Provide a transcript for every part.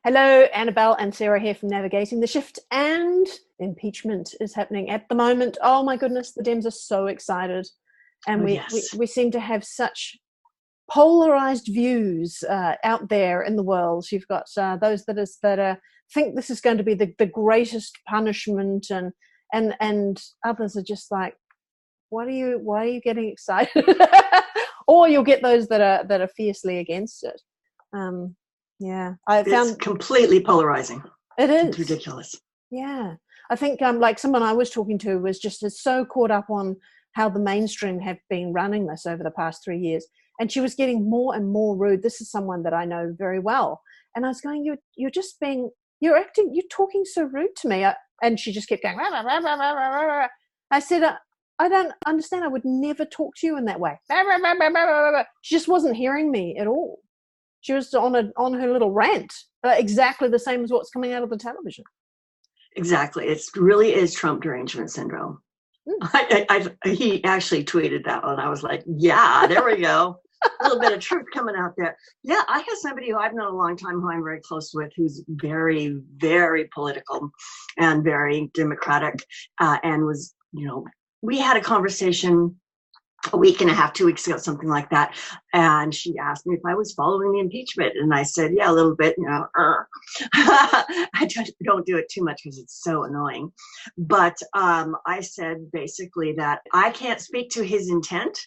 Hello, Annabelle and Sarah here from Navigating the Shift, and impeachment is happening at the moment. Oh my goodness, the Dems are so excited, and we seem to have such polarized views out there in the world. You've got those that think this is going to be the greatest punishment, and others are just like, why are you getting excited? Or you'll get those that are fiercely against it. Yeah, it's completely polarizing. It is. It's ridiculous. Yeah, I think like someone I was talking to was just so caught up on how the mainstream have been running this over the past 3 years, and she was getting more and more rude. This is someone that I know very well, and I was going, you're talking so rude to me, and she just kept going. Rah, rah, rah, rah, rah, rah, rah. I said, I don't understand. I would never talk to you in that way. Rah, rah, rah, rah, rah, rah. She just wasn't hearing me at all. She was on her little rant, exactly the same as what's coming out of the television. Exactly. It really is Trump Derangement Syndrome. He actually tweeted that one. I was like, yeah, there we go. A little bit of truth coming out there. Yeah, I have somebody who I've known a long time, who I'm very close with, who's very, very political and very democratic, and was, we had a conversation a week and a half, 2 weeks ago, something like that. And she asked me if I was following the impeachment. And I said, yeah, a little bit, I don't do it too much because it's so annoying. But I said basically that I can't speak to his intent.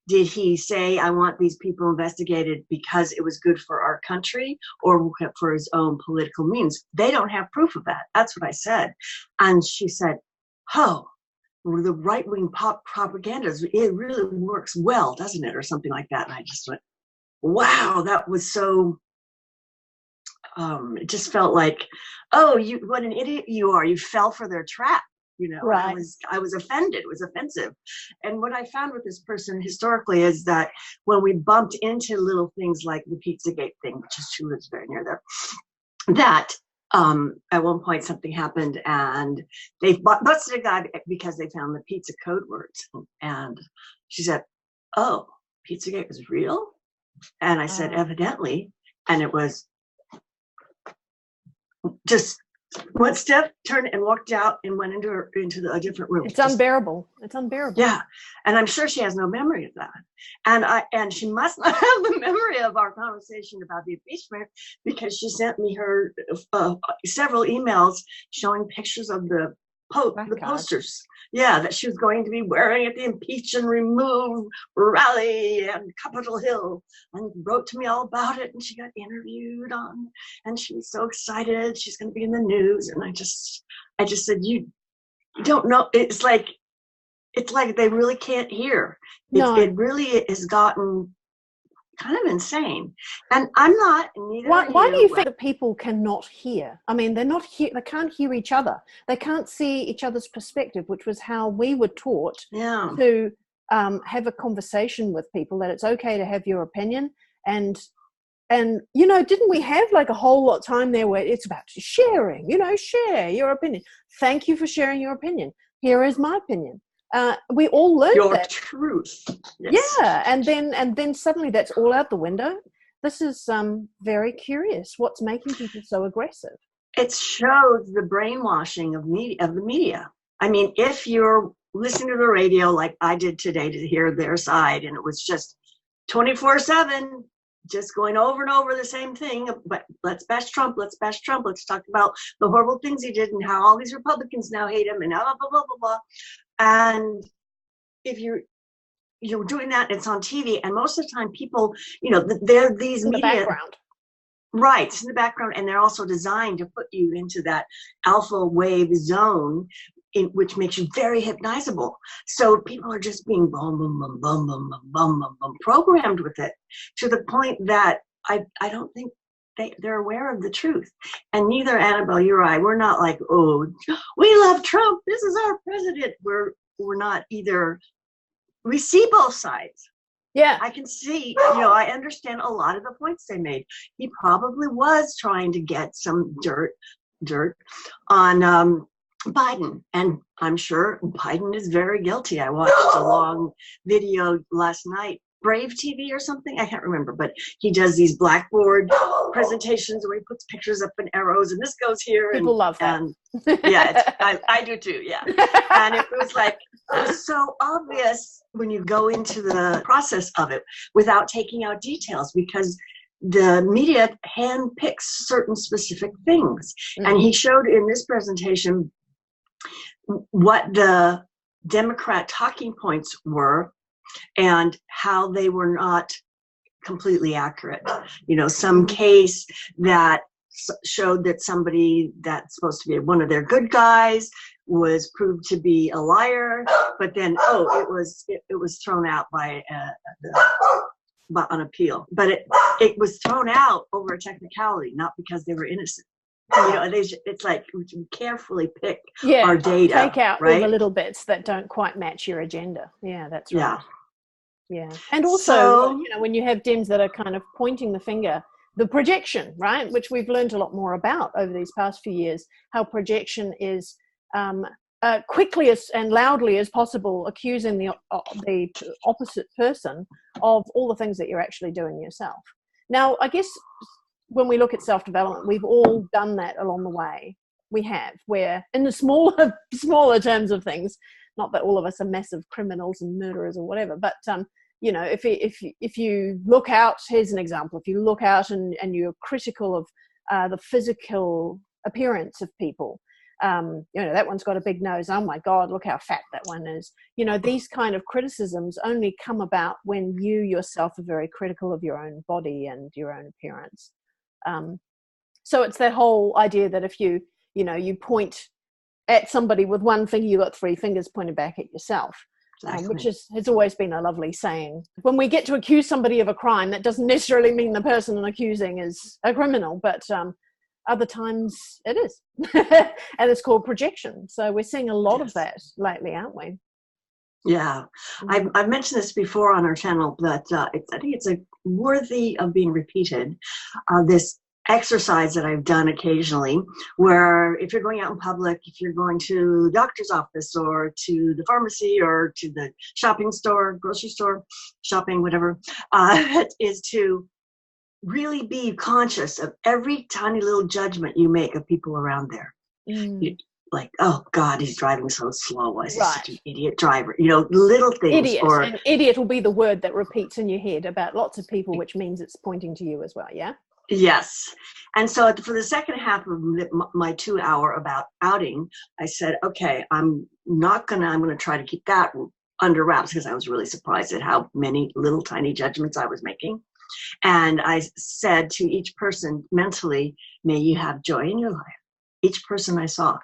Did he say, I want these people investigated because it was good for our country or for his own political means? They don't have proof of that. That's what I said. And she said, oh, the right-wing propaganda, it really works well, doesn't it? Or something like that. And I just went, wow, that was so, it just felt like, oh, what an idiot you are. You fell for their trap. Right. I was offended. It was offensive. And what I found with this person historically is that when we bumped into little things like the Pizzagate thing, which is true, it's very near there, that at one point something happened and they busted a guy because they found the pizza code words. And she said, oh, Pizzagate was real? And I said, evidently. And it was just one step, turned and walked out and went into a different room. It's unbearable. It's unbearable. Yeah. And I'm sure she has no memory of that. And she must not have the memory of our conversation about the impeachment, because she sent me her several emails showing pictures of the posters. Yeah, that she was going to be wearing at the impeach and remove rally and Capitol Hill, and wrote to me all about it. And she got interviewed on, and she was so excited. She's going to be in the news. And I just said, you don't know. It's like they really can't hear. It really has gotten kind of insane. And I'm not. Why do you think that people cannot hear? I mean, they're not here. They can't hear each other. They can't see each other's perspective, which was how we were taught to have a conversation with people, that it's okay to have your opinion. And didn't we have like a whole lot of time there where it's about sharing, share your opinion. Thank you for sharing your opinion. Here is my opinion. We all learned your that. Truth. Yes. Yeah, and then suddenly that's all out the window. This is very curious. What's making people so aggressive? It shows the brainwashing of the media. I mean, if you're listening to the radio like I did today to hear their side, and it was just 24/7, just going over and over the same thing. But let's bash Trump. Let's bash Trump. Let's talk about the horrible things he did and how all these Republicans now hate him and blah blah blah blah blah. And if you're doing that, it's on TV, and most of the time people, they're these in media, the background. Right, it's in the background, and they're also designed to put you into that alpha wave zone, which makes you very hypnotizable. So people are just being boom, boom, boom, boom, boom, boom, boom, boom, boom, programmed with it, to the point that I don't think they're aware of the truth. And neither Annabelle, you or I, we're not like, oh, we love Trump, this is our president. We're not either. We see both sides. Yeah, I can see, I understand a lot of the points they made. He probably was trying to get some dirt on Biden, and I'm sure Biden is very guilty. I watched a long video last night Brave TV or something. I can't remember, but he does these blackboard presentations where he puts pictures up and arrows, and this goes here. People love that. And yeah, I do too. Yeah, and it was so obvious when you go into the process of it without taking out details, because the media handpicks certain specific things. And he showed in this presentation what the Democrat talking points were and how they were not completely accurate. Some case that showed that somebody that's supposed to be one of their good guys was proved to be a liar, but then it was thrown out by on appeal. But it was thrown out over a technicality, not because they were innocent. It's like we carefully pick our data. Take out right? all the little bits that don't quite match your agenda. Yeah, that's right. Yeah. Yeah. And also, when you have Dems that are kind of pointing the finger, the projection, right, which we've learned a lot more about over these past few years, how projection is quickly and loudly as possible accusing the opposite person of all the things that you're actually doing yourself. Now, I guess when we look at self-development, we've all done that along the way. We have, where in the smaller terms of things, not that all of us are massive criminals and murderers or whatever, but if you look out, here's an example. If you look out and you're critical of the physical appearance of people, that one's got a big nose. Oh my God, look how fat that one is. These kind of criticisms only come about when you yourself are very critical of your own body and your own appearance. So it's that whole idea that if you point at somebody with one finger, you got three fingers pointed back at yourself. Exactly. Which has always been a lovely saying. When we get to accuse somebody of a crime, that doesn't necessarily mean the person accusing is a criminal, but other times it is. And it's called projection. So we're seeing a lot of that lately, aren't we? Yeah. I've mentioned this before on our channel, but I think it's worthy of being repeated. This exercise that I've done occasionally, where if you're going out in public, if you're going to the doctor's office or to the pharmacy or to the shopping store, grocery store, shopping, whatever, is to really be conscious of every tiny little judgment you make of people around there. Like, oh God, he's driving so slow. He's such an idiot driver. Little things. And idiot will be the word that repeats in your head about lots of people, which means it's pointing to you as well. Yeah. Yes. And so for the second half of my 2 hour about outing, I said, okay, I'm going to try to keep that under wraps, because I was really surprised at how many little tiny judgments I was making. And I said to each person mentally, may you have joy in your life. Each person I saw.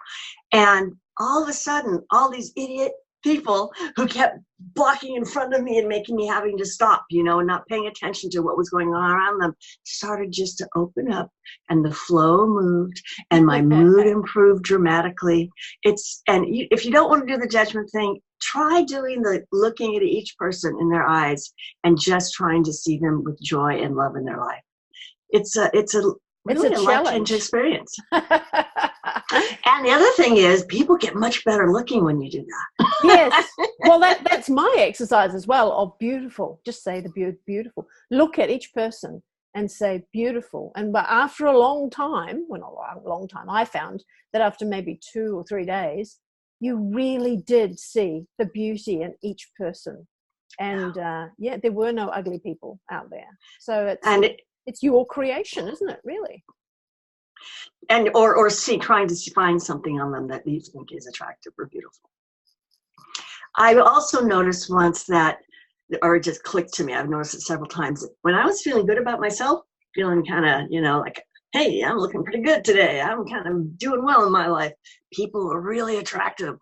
And all of a sudden, all these idiot people who kept blocking in front of me and making me having to stop, and not paying attention to what was going on around them, started just to open up, and the flow moved and my mood improved dramatically. If you don't want to do the judgment thing, try doing the looking at each person in their eyes and just trying to see them with joy and love in their life. It's a life-changing experience. And the other thing is, people get much better looking when you do that. Yes. Well, that's my exercise as well of beautiful. Just say the beautiful. Look at each person and say beautiful. But after a long time, I found that after maybe 2 or 3 days, you really did see the beauty in each person. And there were no ugly people out there. So it's your creation, isn't it, really? And or trying to find something on them that you think is attractive or beautiful. I also noticed once that, or it just clicked to me, I've noticed it several times, that when I was feeling good about myself, feeling kind of, like, hey, I'm looking pretty good today, I'm kind of doing well in my life, people are really attractive.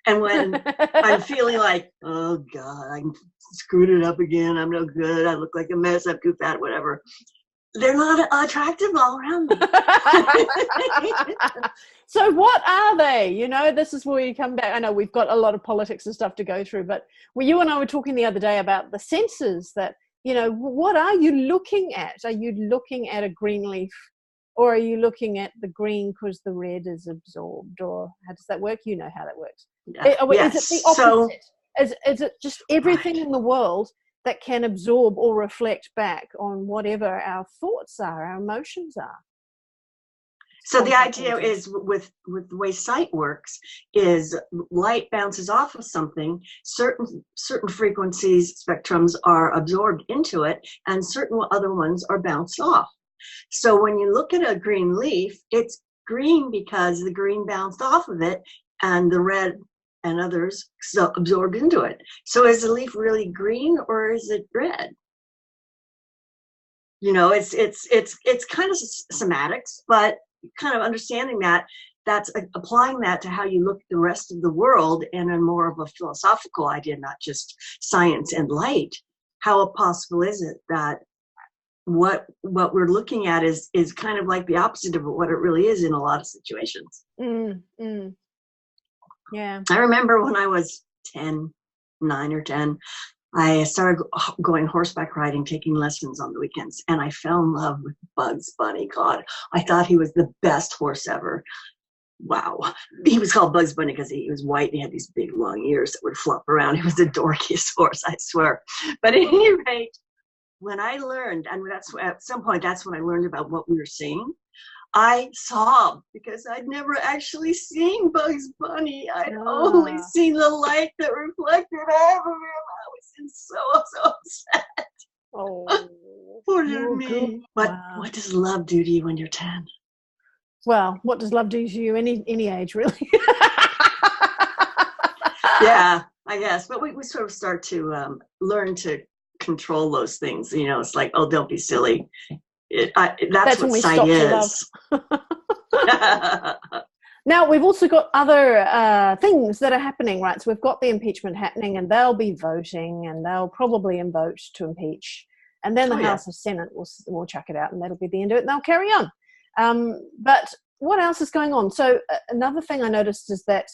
And when I'm feeling like, oh God, I screwed it up again, I'm no good, I look like a mess, I'm too fat, whatever, they're not attractive all around me. So what are they? This is where you come back. I know we've got a lot of politics and stuff to go through, but you and I were talking the other day about the senses that, what are you looking at? Are you looking at a green leaf, or are you looking at the green because the red is absorbed, or how does that work? You know how that works. Yes. Is it the opposite? Is it just everything in the world that can absorb or reflect back on whatever our thoughts are, our emotions are. So the idea is with the way sight works is light bounces off of something, certain frequencies, spectrums are absorbed into it, and certain other ones are bounced off. So when you look at a green leaf, it's green because the green bounced off of it and the red and others absorbed into it. So is the leaf really green or is it red? You know, it's kind of semantics, but kind of understanding that's applying that to how you look at the rest of the world and a more of a philosophical idea, not just science and light. How possible is it that what we're looking at is kind of like the opposite of what it really is in a lot of situations? Yeah. I remember when I was 9 or 10, I started going horseback riding, taking lessons on the weekends, and I fell in love with Bugs Bunny. God, I thought he was the best horse ever. Wow. He was called Bugs Bunny because he was white and he had these big long ears that would flop around. He was the dorkiest horse, I swear. But at any rate, when I learned, and that's at some point, that's when I learned about what we were seeing, I sobbed because I'd never actually seen Bugs Bunny. I'd only seen the light that reflected off of him. I was so upset. Oh, poor little me. What does love do to you when you're 10? Well, what does love do to you any age, really? Yeah, I guess. But we sort of start to learn to control those things. You know, it's like, oh, don't be silly. That's what sight is. Now, we've also got other things that are happening, right? So we've got the impeachment happening, and they'll be voting, and they'll probably vote to impeach. And then the House of Senate will chuck it out, and that'll be the end of it, and they'll carry on. But what else is going on? So another thing I noticed is that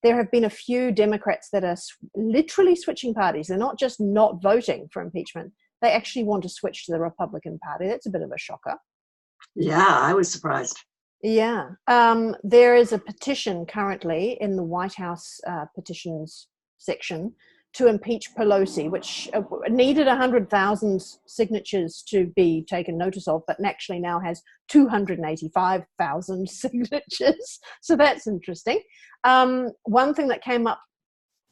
there have been a few Democrats that are literally switching parties. They're not just not voting for impeachment. They actually want to switch to the Republican Party. That's a bit of a shocker. Yeah, I was surprised. Yeah. There is a petition currently in the White House petitions section to impeach Pelosi, which needed 100,000 signatures to be taken notice of, but actually now has 285,000 signatures. So that's interesting. One thing that came up,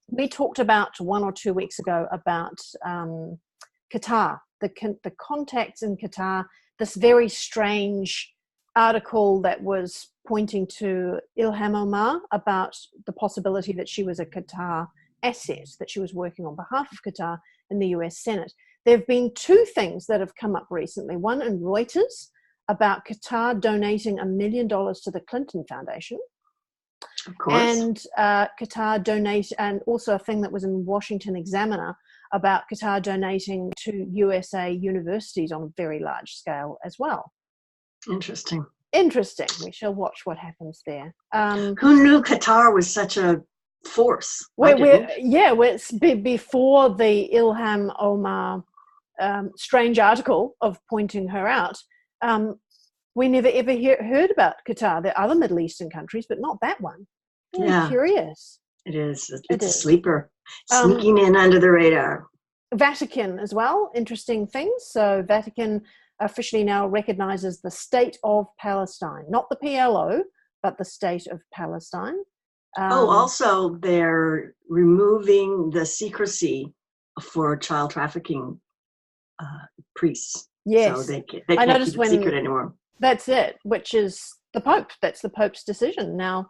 we talked about 1 or 2 weeks ago about Qatar, the contacts in Qatar, this very strange article that was pointing to Ilham Omar about the possibility that she was a Qatar asset, that she was working on behalf of Qatar in the US Senate. There have been two things that have come up recently. One in Reuters about Qatar donating $1 million to the Clinton Foundation. Of course. And Qatar donate, and also a thing that was in Washington Examiner about Qatar donating to USA universities on a very large scale as well. Interesting. We shall watch what happens there. Who knew Qatar was such a force? It's before the Ilham Omar strange article of pointing her out. We never ever heard about Qatar. There are other Middle Eastern countries, but not that one. Very curious. It is. It's a sleeper, sneaking in under the radar. Vatican as well, interesting things. So Vatican officially now recognizes the State of Palestine, not the PLO, but the State of Palestine. Also they're removing the secrecy for child trafficking priests. Yes. So they can't keep it secret anymore. That's it, which is the Pope. That's the Pope's decision. Now,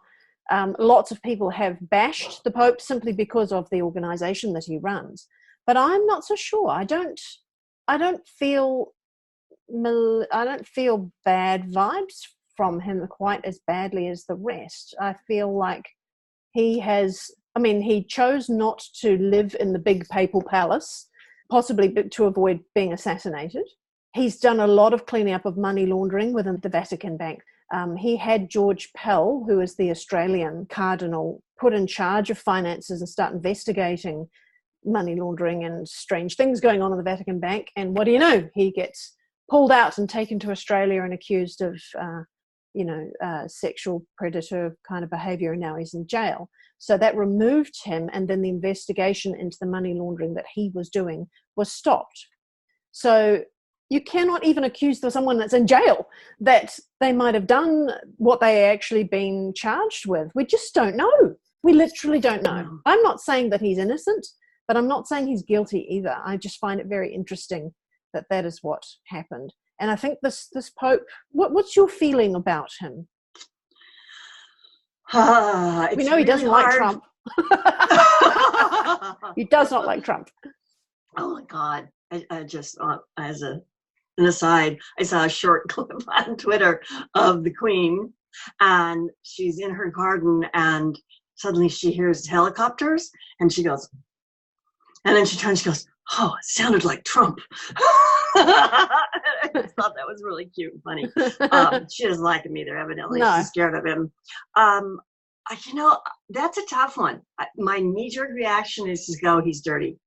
lots of people have bashed the Pope simply because of the organization that he runs. But I'm not so sure. I don't feel bad vibes from him quite as badly as the rest. I feel like he chose not to live in the big papal palace, possibly to avoid being assassinated. He's done a lot of cleaning up of money laundering within the Vatican Bank. He had George Pell, who is the Australian cardinal, put in charge of finances and start investigating money laundering and strange things going on in the Vatican Bank. And what do you know? He gets pulled out and taken to Australia and accused of, sexual predator kind of behavior, and now he's in jail. So that removed him, and then the investigation into the money laundering that he was doing was stopped. So you cannot even accuse someone that's in jail that they might have done what they actually been charged with. We just don't know. We literally don't know. I'm not saying that he's innocent, but I'm not saying he's guilty either. I just find it very interesting that that is what happened. And I think this Pope, what's your feeling about him? We know he really doesn't like Trump. He does not like Trump. Oh my God. I just, as an aside, I saw a short clip on Twitter of the Queen, and she's in her garden, and suddenly she hears helicopters, and she goes, and then she turns, she goes, oh, it sounded like Trump. I just thought that was really cute and funny. She doesn't like him either, evidently. No. She's scared of him. That's a tough one. My knee-jerk reaction is to go, he's dirty.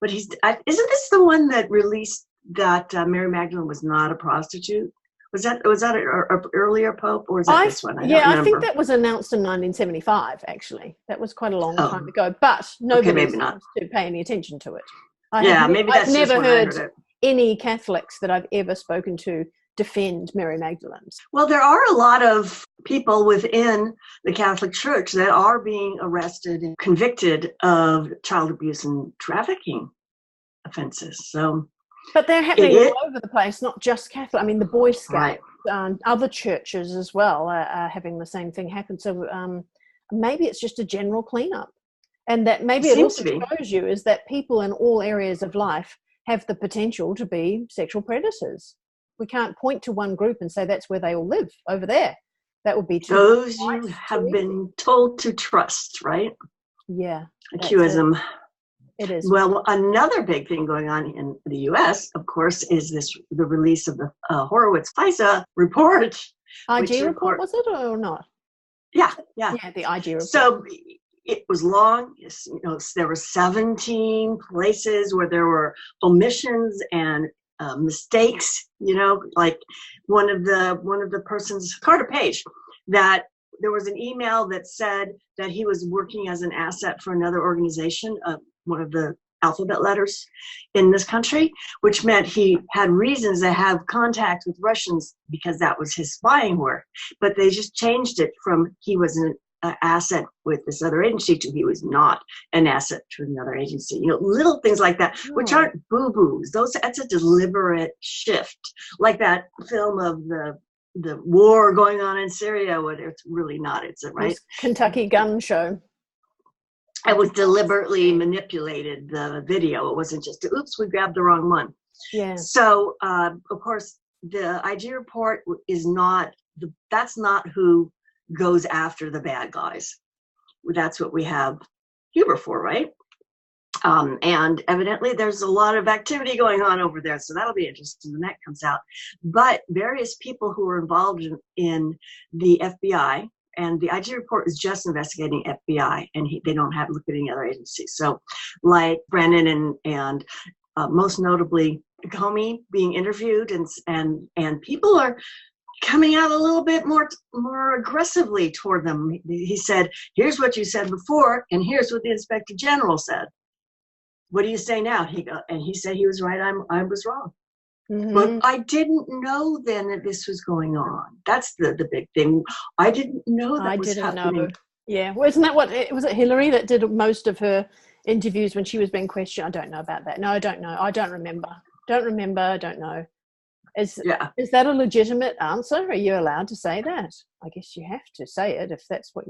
But isn't this the one that released that Mary Magdalene was not a prostitute? Was that an earlier pope, or is that this one? I think that was announced in 1975. Actually, that was quite a long time ago. But nobody seems to pay any attention to it. I've never heard any Catholics that I've ever spoken to defend Mary Magdalene. Well, there are a lot of people within the Catholic Church that are being arrested and convicted of child abuse and trafficking offenses. But they're happening all over the place, not just Catholic. I mean, the Boy Scouts, other churches as well are having the same thing happen. So maybe it's just a general cleanup. And that maybe it also shows you is that people in all areas of life have the potential to be sexual predators. We can't point to one group and say that's where they all live, over there. That would be those you have been told to trust, right? Yeah. Accusism. It is. Well, another big thing going on in the U.S., of course, is the release of the Horowitz FISA report. IG report, was it or not? Yeah, the IG report. So it was long. There were 17 places where there were omissions and mistakes. Like one of the persons, Carter Page, that there was an email that said that he was working as an asset for another organization, one of the alphabet letters in this country, which meant he had reasons to have contact with Russians because that was his spying work. But they just changed it from he was an asset with this other agency to he was not an asset to another agency. Little things like that, which aren't boo-boos. That's a deliberate shift, like that film of the war going on in Syria, where it's really not. It's a Kentucky gun show. It was deliberately manipulated, the video. It wasn't just, oops, we grabbed the wrong one. Yeah. So, of course, the IG report is that's not who goes after the bad guys. That's what we have Huber for, right? And evidently there's a lot of activity going on over there. So that'll be interesting when that comes out. But various people who were involved in the FBI, and the IG report is just investigating FBI, and they don't have look at any other agencies. So like Brennan and most notably Comey being interviewed, and people are coming out a little bit more aggressively toward them. He said, here's what you said before, and here's what the Inspector General said. What do you say now? He said he was right, I was wrong. Mm-hmm. But I didn't know then that this was going on. That's the big thing. I didn't know that was happening. Yeah, well, isn't that was it Hillary that did most of her interviews when she was being questioned? I don't know about that. No, I don't know. I don't remember. I don't know. Is that a legitimate answer? Are you allowed to say that? I guess you have to say it if that's what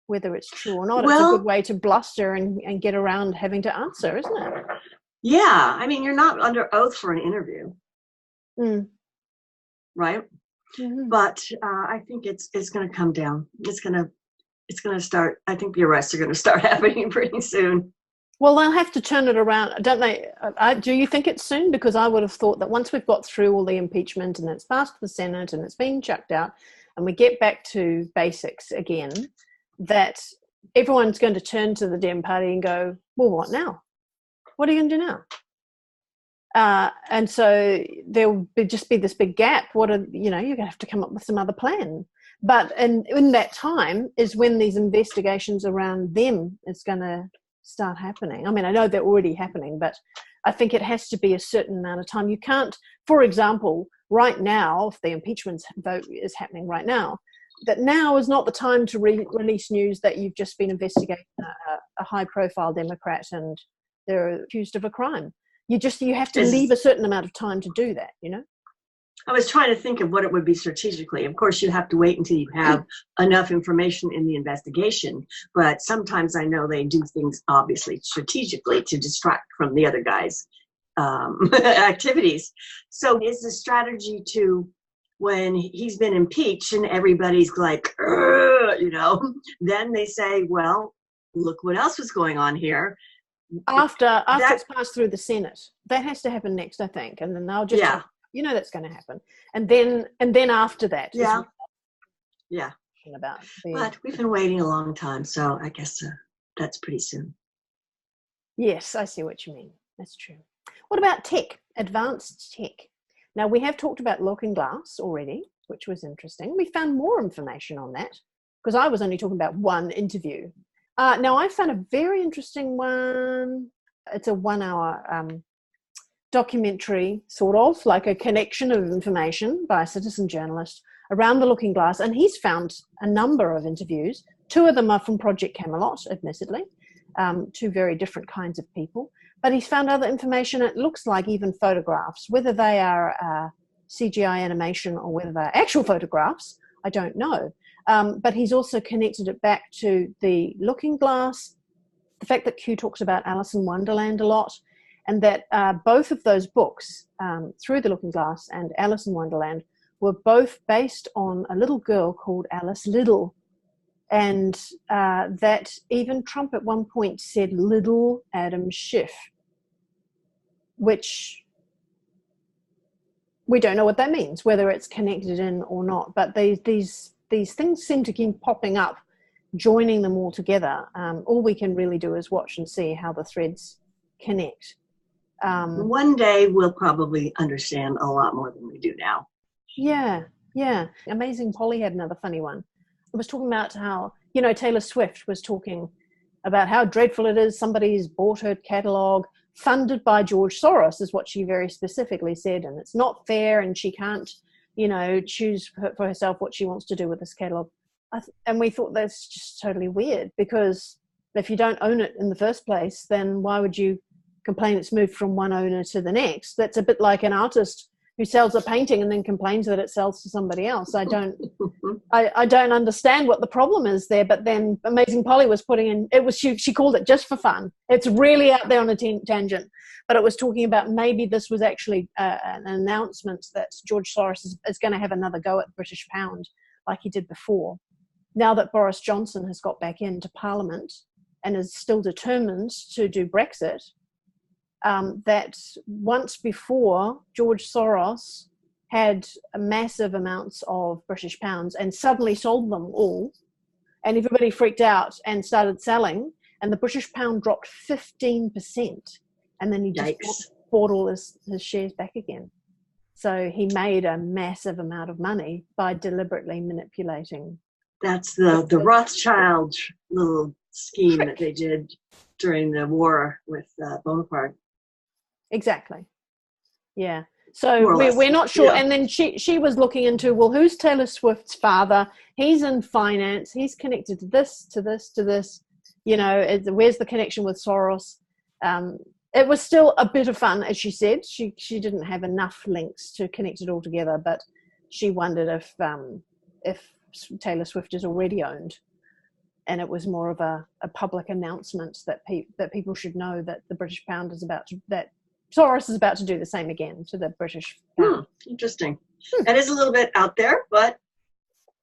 whether it's true or not. Well, it's a good way to bluster and get around having to answer, isn't it? Yeah, I mean, you're not under oath for an interview, right? Mm-hmm. But I think it's going to come down. It's going to start. I think the arrests are going to start happening pretty soon. Well, they'll have to turn it around, don't they? Do you think it's soon? Because I would have thought that once we've got through all the impeachment and it's passed the Senate and it's been chucked out and we get back to basics again, that everyone's going to turn to the Dem Party and go, well, what now? What are you going to do now? And so there'll just be this big gap. You're going to have to come up with some other plan. But in that time is when these investigations around them is going to start happening. I mean, I know they're already happening, but I think it has to be a certain amount of time. You can't, for example, right now, if the impeachment vote is happening right now, that now is not the time to release news that you've just been investigating a high-profile Democrat and they're accused of a crime. You have to leave a certain amount of time to do that, I was trying to think of what it would be strategically. Of course, you have to wait until you have enough information in the investigation, but sometimes I know they do things obviously strategically to distract from the other guy's activities. So is the strategy to, when he's been impeached and everybody's like, then they say, well, look what else was going on here. After it's passed through the Senate, that has to happen next, I think, and then they'll just that's going to happen, and then after that, But we've been waiting a long time, so I guess that's pretty soon. Yes, I see what you mean. That's true. What about tech, advanced tech? Now we have talked about Looking Glass already, which was interesting. We found more information on that because I was only talking about one interview. Now I found a very interesting one. It's a 1 hour documentary, sort of like a connection of information by a citizen journalist around the Looking Glass. And he's found a number of interviews. 2 of them are from Project Camelot, admittedly, 2 very different kinds of people. But he's found other information. It looks like even photographs, whether they are CGI animation or whether they're actual photographs, I don't know. But he's also connected it back to the Looking Glass, the fact that Q talks about Alice in Wonderland a lot, and that both of those books, Through the Looking Glass and Alice in Wonderland, were both based on a little girl called Alice Liddell. And that even Trump at one point said Little Adam Schiff, which we don't know what that means, whether it's connected in or not. But these things seem to keep popping up, joining them all together. All we can really do is watch and see how the threads connect. One day we'll probably understand a lot more than we do now. Yeah. Amazing Polly had another funny one. It was talking about how, Taylor Swift was talking about how dreadful it is. Somebody's bought her catalog, funded by George Soros, is what she very specifically said. And it's not fair, and she can't, choose for herself what she wants to do with this catalog. And we thought that's just totally weird, because if you don't own it in the first place, then why would you complain it's moved from one owner to the next? That's a bit like an artist who sells a painting and then complains that it sells to somebody else. I don't understand what the problem is there. But then Amazing Polly was putting in, she called it Just for Fun. It's really out there on a tangent, but it was talking about maybe this was actually an announcement that George Soros is going to have another go at the British pound like he did before. Now that Boris Johnson has got back into Parliament and is still determined to do Brexit, that once before George Soros had massive amounts of British pounds and suddenly sold them all, and everybody freaked out and started selling, and the British pound dropped 15%, and then he just bought all his shares back again. So he made a massive amount of money by deliberately manipulating. That's the Rothschild little scheme that they did during the war with Bonaparte. Exactly. Yeah. So we're not sure. Yeah. And then she was looking into, well, who's Taylor Swift's father? He's in finance. He's connected to this, to this, to this. Where's the connection with Soros? It was still a bit of fun, as she said. She didn't have enough links to connect it all together, but she wondered if Taylor Swift is already owned, and it was more of a public announcement that people should know that the British pound is that Soros is about to do the same again to the British pound. Interesting. That is a little bit out there, but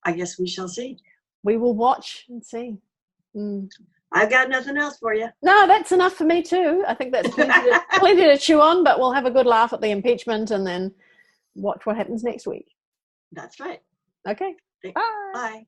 I guess we shall see. We will watch and see. I've got nothing else for you. No, that's enough for me too. I think that's plenty to chew on, but we'll have a good laugh at the impeachment and then watch what happens next week. That's right. Okay. Bye. Bye.